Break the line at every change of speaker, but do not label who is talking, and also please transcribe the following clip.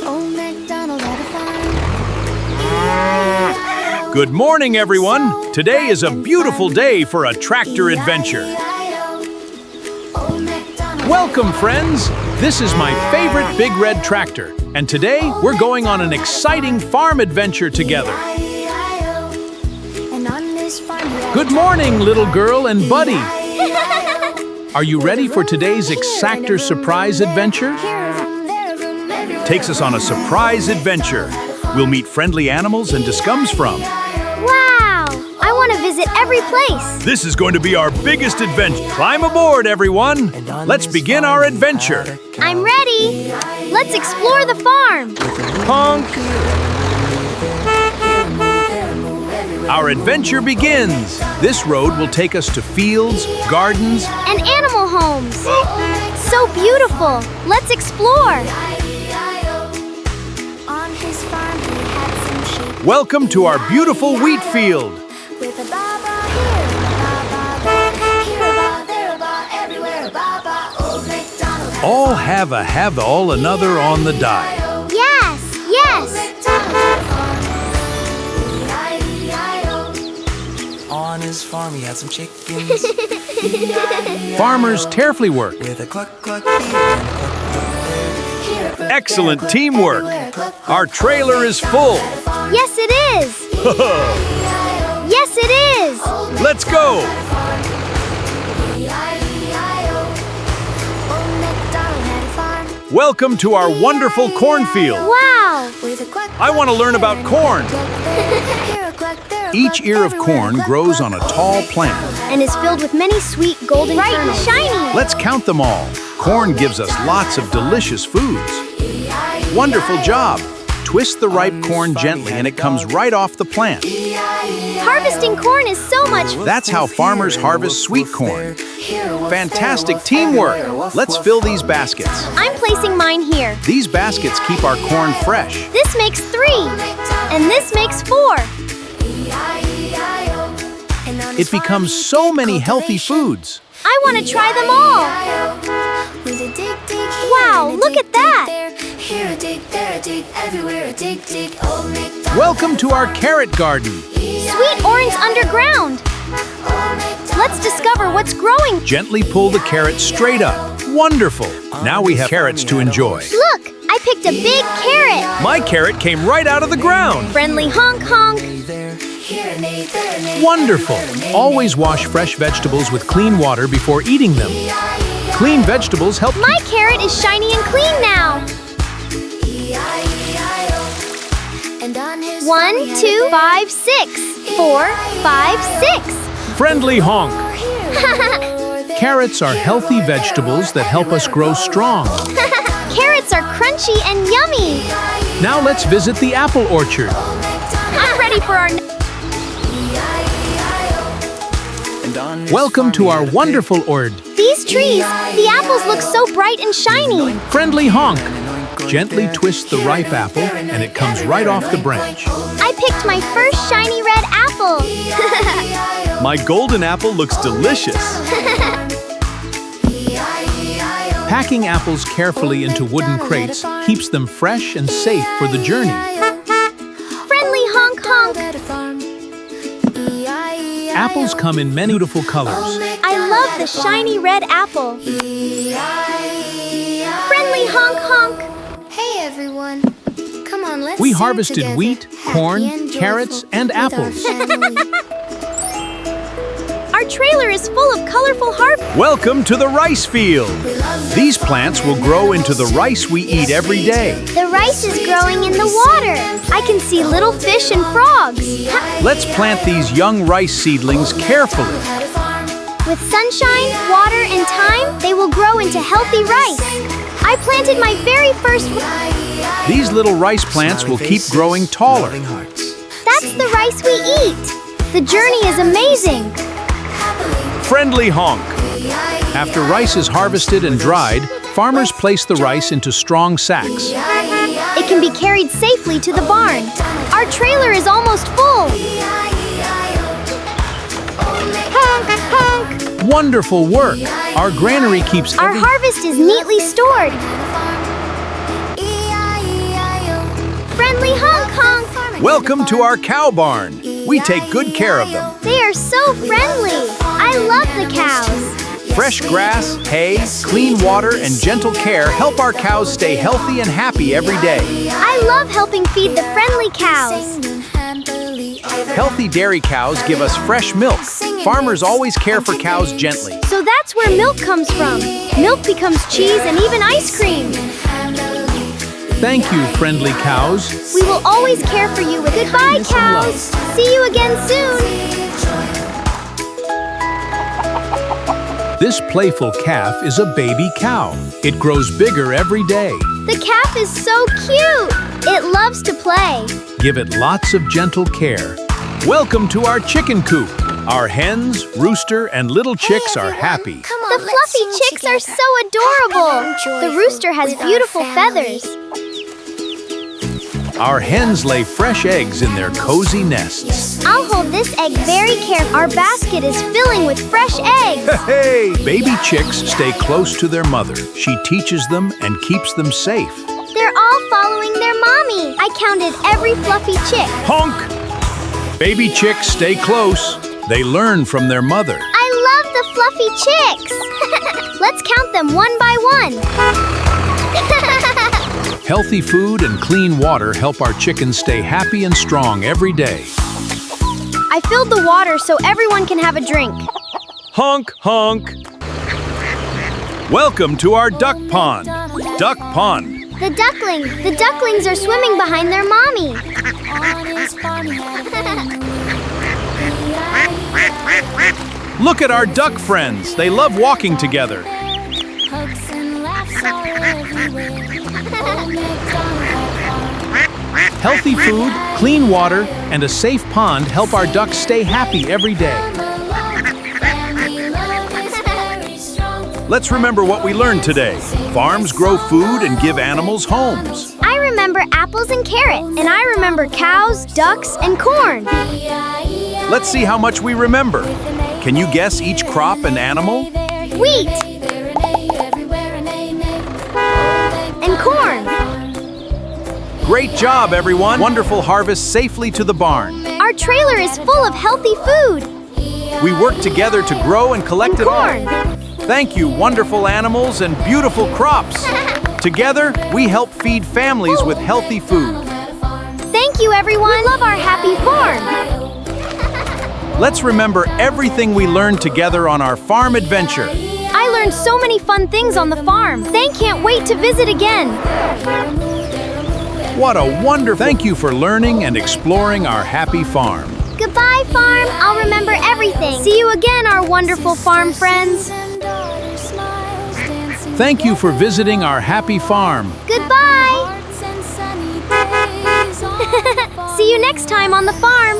Old MacDonald had a farm.
Good morning, everyone. Today is a beautiful day for a tractor adventure. Welcome, friends. This is my favorite big red tractor, and today we're going on an exciting farm adventure together. Good morning, little girl and Budy. Are you ready for today's Exactor surprise adventure? Takes us on a surprise adventure. We'll meet friendly animals and discomes from.
Wow! I want to visit every place.
This is going to be our biggest adventure. Climb aboard, everyone. Let's begin our adventure.
I'm ready. Let's explore the farm.
Honk! Our adventure begins. This road will take us to fields, gardens,
And animal homes. So beautiful. Let's explore.
Welcome to our beautiful wheat field. All have all another on the die.
Yes, yes.
On his farm he had some chickens.
Farmers carefully work.
With a cluck cluck here and a cluck cluck there.
Excellent teamwork. Our trailer is full.
Yes, it is. Yes, it is.
Let's go. Welcome to our wonderful cornfield.
Wow.
I want to learn about corn. Each ear of corn grows on a tall plant.
And is filled with many sweet golden bright and shiny.
Let's count them all. Corn gives us lots of delicious foods. Wonderful job. Twist the ripe corn gently and it comes right off the plant.
Harvesting corn is so much fun.
That's how farmers harvest sweet corn. Fantastic teamwork. Let's fill these baskets.
I'm placing mine here.
These baskets keep our corn fresh.
This makes 3. And this makes 4.
It becomes so many healthy foods.
I want to try them all. Wow, look at that.
Welcome to our carrot garden.
Sweet orange underground. Let's discover what's growing.
Gently pull the carrot straight up. Wonderful. Now we have carrots to enjoy.
Look, I picked a big carrot.
My carrot came right out of the ground.
Friendly honk honk.
Wonderful. Always wash fresh vegetables with clean water before eating them. Clean vegetables help.
My carrot is shiny and clean now. 1, 2, 5, 6. 4, 5, 6.
Friendly honk. Carrots are healthy vegetables that help us grow strong.
Carrots are crunchy and yummy.
Now let's visit the apple orchard.
I'm ready for our...
Welcome to our wonderful orchard.
These trees, the apples look so bright and shiny.
Friendly honk. Gently twist the ripe apple and it comes right off the branch.
I picked my first shiny red apple.
My golden apple looks delicious. Packing apples carefully into wooden crates keeps them fresh and safe for the journey.
Friendly honk honk.
Apples come in many beautiful colors.
I love the shiny red apple. Friendly honk honk.
Hey everyone, come on, let's
We
sing
harvested
together.
wheat,
Happy
corn,
and
carrots,
joyful
and
with our
apples.
family.
Our trailer is full of colorful harvests.
Welcome to the rice field. These plants will grow into the rice we eat every day.
The rice is growing in the water. I can see little fish and frogs.
Let's plant these young rice seedlings carefully.
With sunshine, water, and time, they will grow into healthy rice. I planted my very first...
These little rice plants will keep growing taller.
That's the rice we eat. The journey is amazing.
Friendly honk. After rice is harvested and dried, farmers place the rice into strong sacks.
It can be carried safely to the barn. Our trailer is almost full. Honk, honk.
Wonderful work. Our granary keeps
Our harvest is neatly stored.
Welcome to our cow barn. We take good care of them.
They are so friendly. I love the cows.
Fresh grass, hay, clean water, and gentle care help our cows stay healthy and happy every day.
I love helping feed the friendly cows.
Healthy dairy cows give us fresh milk. Farmers always care for cows gently.
So that's where milk comes from. Milk becomes cheese and even ice cream.
Thank you, friendly cows.
We will always care for you with goodbye, cows. See you again soon.
This playful calf is a baby cow. It grows bigger every day.
The calf is so cute. It loves to play.
Give it lots of gentle care. Welcome to our chicken coop. Our hens, rooster, and little chicks are happy.
The fluffy chicks are so adorable. The rooster has beautiful feathers.
Our hens lay fresh eggs in their cozy nests.
I'll hold this egg very carefully. Our basket is filling with fresh eggs.
Hey! Baby chicks stay close to their mother. She teaches them and keeps them safe.
They're all following their mommy. I counted every fluffy chick.
Honk! Baby chicks stay close. They learn from their mother.
I love the fluffy chicks. Let's count them one by one.
Healthy food and clean water help our chickens stay happy and strong every day.
I filled the water so everyone can have a drink.
Honk, honk. Welcome to our duck pond. Duck pond.
The ducklings are swimming behind their mommy.
Look at our duck friends. They love walking together. Healthy food, clean water, and a safe pond help our ducks stay happy every day. Let's remember what we learned today. Farms grow food and give animals homes.
I remember apples and carrots, and I remember cows, ducks, and corn.
Let's see how much we remember. Can you guess each crop and animal?
Wheat and corn.
Great job, everyone. Wonderful harvest safely to the barn.
Our trailer is full of healthy food.
We work together to grow and collect it all.
Corn.
Thank you, wonderful animals and beautiful crops. Together, we help feed families with healthy food.
Thank you, everyone. We love our happy farm.
Let's remember everything we learned together on our farm adventure.
I learned so many fun things on the farm. They can't wait to visit again.
What a wonderful... Thank you for learning and exploring our happy farm.
Goodbye, farm. I'll remember everything. See you again, our wonderful farm friends.
Thank you for visiting our happy farm.
Goodbye. See you next time on the farm.